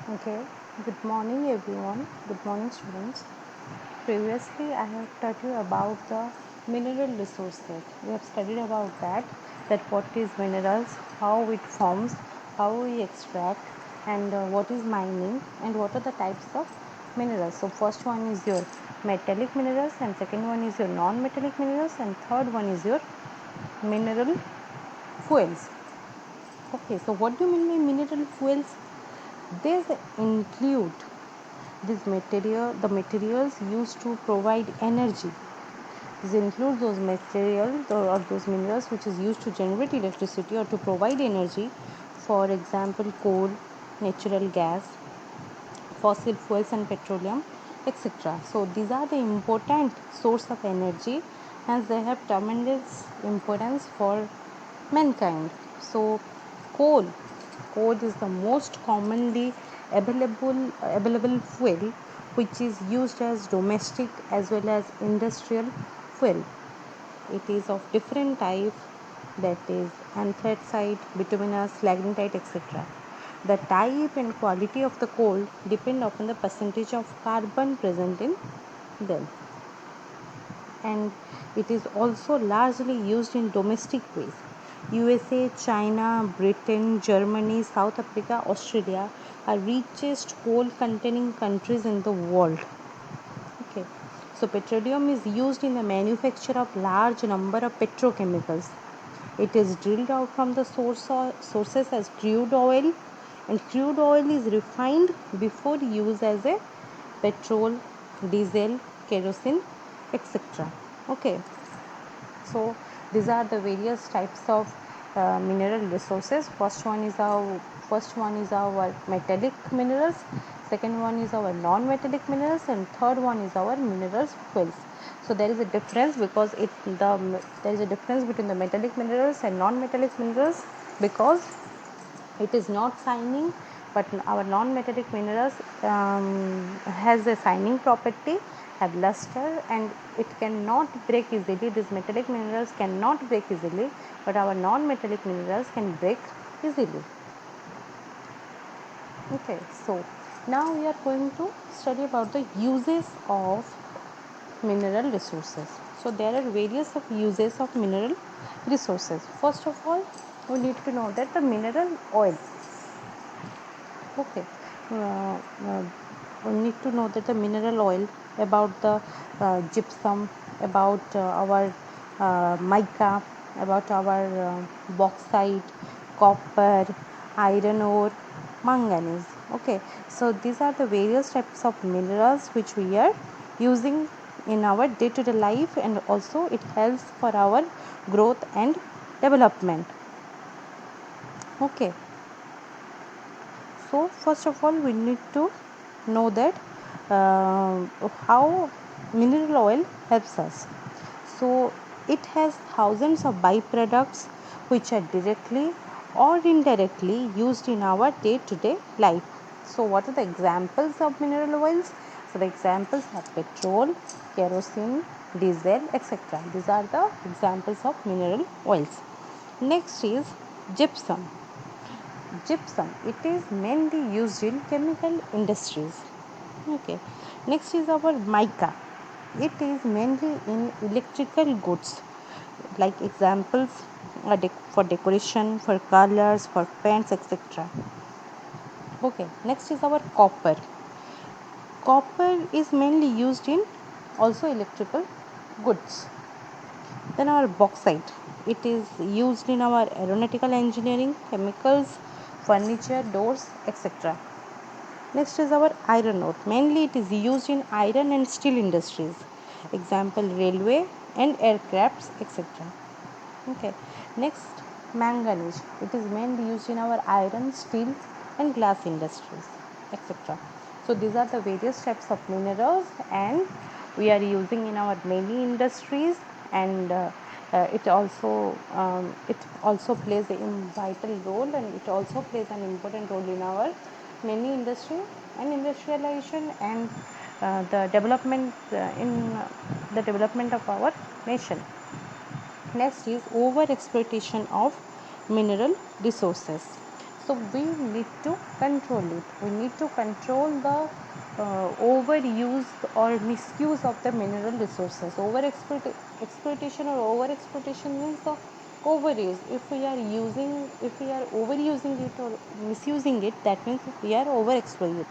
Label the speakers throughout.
Speaker 1: Okay, good morning everyone. Good morning, students. Previously, I have taught you about the mineral resources. We have studied about that what is minerals, how it forms, how we extract, and what is mining, and what are the types of minerals. So, first one is your metallic minerals, and second one is your non-metallic minerals, and third one is your mineral fuels. Okay, so what do you mean by mineral fuels? These include the materials used to provide energy. These include those materials or those minerals which is used to generate electricity or to provide energy. For example, coal, natural gas, fossil fuels and petroleum, etc. So these are the important source of energy as they have tremendous importance for mankind. So coal, coal is the most commonly available fuel which is used as domestic as well as industrial fuel. It is of different type, that is anthracite, bituminous, lignite, etc. The type and quality of the coal depend upon the percentage of carbon present in them, and it is also largely used in domestic ways. USA, China, Britain, Germany, South Africa, Australia are richest coal containing countries in the world. Okay. So petroleum is used in the manufacture of large number of petrochemicals. It is drilled out from the sources as crude oil, and crude oil is refined before use as a petrol, diesel, kerosene, etc. Okay. So these are the various types of mineral resources. First one is our metallic minerals, second one is our non-metallic minerals, and third one is our minerals fuels. So there is a difference because there is a difference between the metallic minerals and non-metallic minerals, because it is not shining, but our non-metallic minerals has a shining property, have luster, and it cannot break easily. These metallic minerals cannot break easily, but our non-metallic minerals can break easily. Okay, so now we are going to study about the uses of mineral resources. So there are various of uses of mineral resources. First of all, we need to know that the mineral oil. Okay. Uh, uh, we need to know that the mineral oil, about the gypsum, about our mica, about our bauxite, copper, iron ore, manganese. Okay. So these are the various types of minerals which we are using in our day-to-day life, and also it helps for our growth and development. Okay. So first of all, we need to know that how mineral oil helps us. So it has thousands of byproducts which are directly or indirectly used in our day-to-day life. So what are the examples of mineral oils? So the examples are petrol, kerosene, diesel, etc. These are the examples of mineral oils. Next is gypsum. Gypsum, it is mainly used in chemical industries. Okay. Next is our mica. It is mainly in electrical goods. Like examples are for decoration, for colors, for paints, etc. Okay. Next is our copper. Copper is mainly used in also electrical goods. Then our bauxite. It is used in our aeronautical engineering, chemicals, furniture, doors, etc. Next is our iron ore. Mainly it is used in iron and steel industries. Example, railway and aircrafts, etc. Okay. Next, manganese. It is mainly used in our iron, steel and glass industries, etc. So these are the various types of minerals, and we are using in our many industries, and it also plays a vital role, and it also plays an important role in our many industry and industrialization, and the development of our nation. Next is over exploitation of mineral resources. So we need to control it. We need to control the overuse or misuse of the mineral resources. Exploitation or over exploitation means the overuse. If we are overusing it or misusing it, that means we are over exploiting it.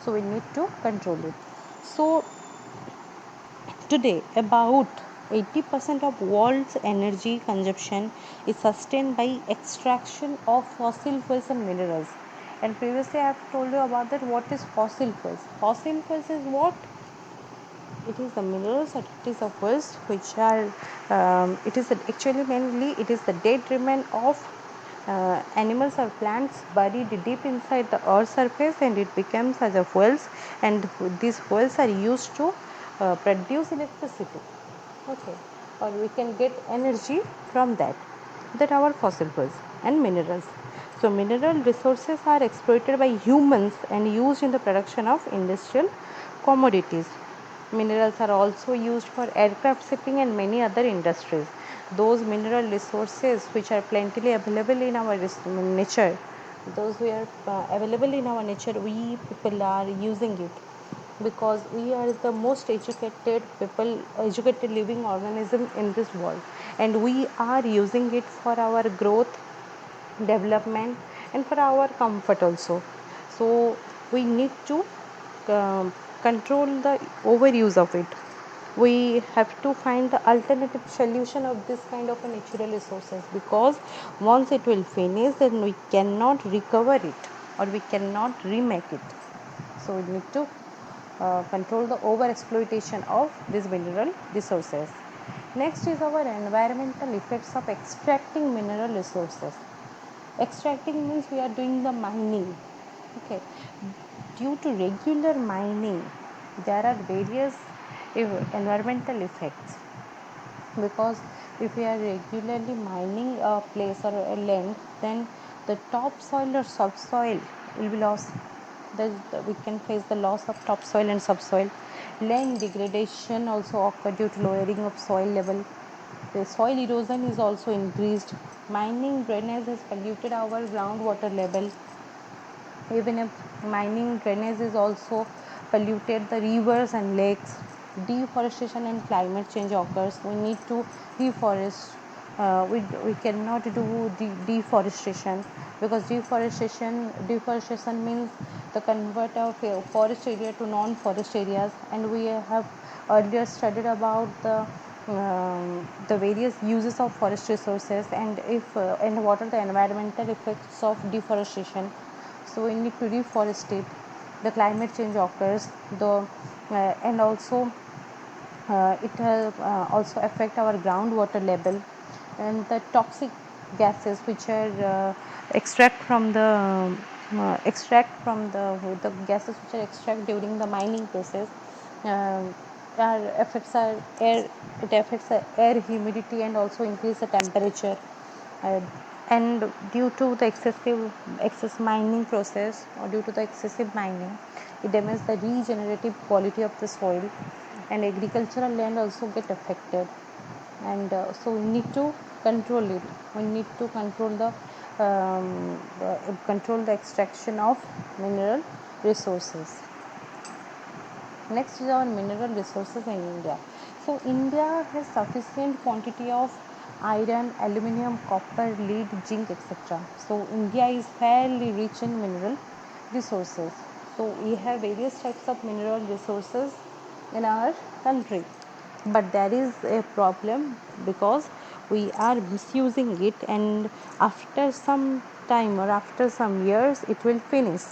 Speaker 1: So we need to control it. So today, about 80% of world's energy consumption is sustained by extraction of fossil fuels and minerals. And previously, I have told you about that. What is fossil fuels? Fossil fuels is what? It is the minerals or it is the fuels which are. Actually mainly it is the dead remain of animals or plants buried deep inside the earth surface, and it becomes as a fuels, and these fuels are used to produce electricity. Okay, or we can get energy from that are fossil fuels and minerals. So mineral resources are exploited by humans and used in the production of industrial commodities. Minerals are also used for aircraft shipping and many other industries. Those mineral resources which are plentifully available in our nature, those who are available in our nature, we people are using it because we are the most educated living organism in this world, and we are using it for our growth, development, and for our comfort also. So we need to um, control the overuse of it. We have to find the alternative solution of this kind of a natural resources, because once it will finish, then we cannot recover it or we cannot remake it. So we need to control the over exploitation of these mineral resources. Next is our environmental effects of extracting mineral resources. Extracting means we are doing the mining. Okay. Due to regular mining, there are various environmental effects, because if we are regularly mining a place or a land, then the topsoil or subsoil will be lost. We can face the loss of topsoil and subsoil. Land degradation also occur due to lowering of soil level. The soil erosion is also increased. Mining drainage has polluted our groundwater level. Even if mining drainage is also polluted the rivers and lakes. Deforestation and climate change occurs. We need to reforest. We cannot do deforestation, because deforestation means the convert of forest area to non-forest areas, and we have earlier studied about the various uses of forest resources, and what are the environmental effects of deforestation. So we need to reforest it. The climate change occurs, and also it also affect our groundwater level, and the toxic gases which are extract from the gases which are extract during the mining process, uh, affects our air. It affects the air humidity and also increase the temperature. uh, and due to the excess mining process, or due to the excessive mining, it damages the regenerative quality of the soil, and agricultural land also get affected. And so we need to control it. We need to control the extraction of mineral resources. Next is our mineral resources in India. So India has sufficient quantity of iron, aluminium, copper, lead, zinc, etc. So India is fairly rich in mineral resources. So we have various types of mineral resources in our country, but there is a problem, because we are misusing it, and after some time or after some years it will finish.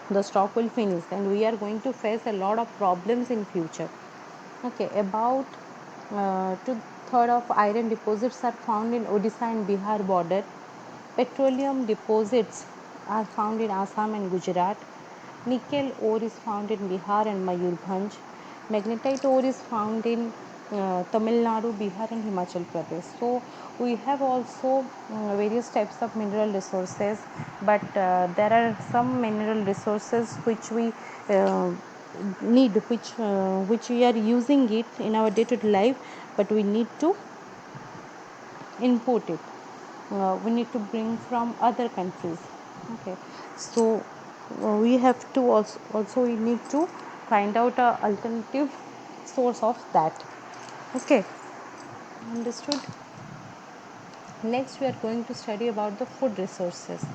Speaker 1: The stock will finish, and we are going to face a lot of problems in future. Okay, about two-third of iron deposits are found in Odisha and Bihar border. Petroleum deposits are found in Assam and Gujarat. Nickel ore is found in Bihar and Mayurbhanj. Magnetite ore is found in Tamil Nadu, Bihar, and Himachal Pradesh. So we have also various types of mineral resources, but there are some mineral resources which we need, which we are using it in our day-to-day life, but we need to import it. we need to bring from other countries. Okay, so we have to also we need to find out a alternative source of that. Okay, understood. Next we are going to study about the food resources.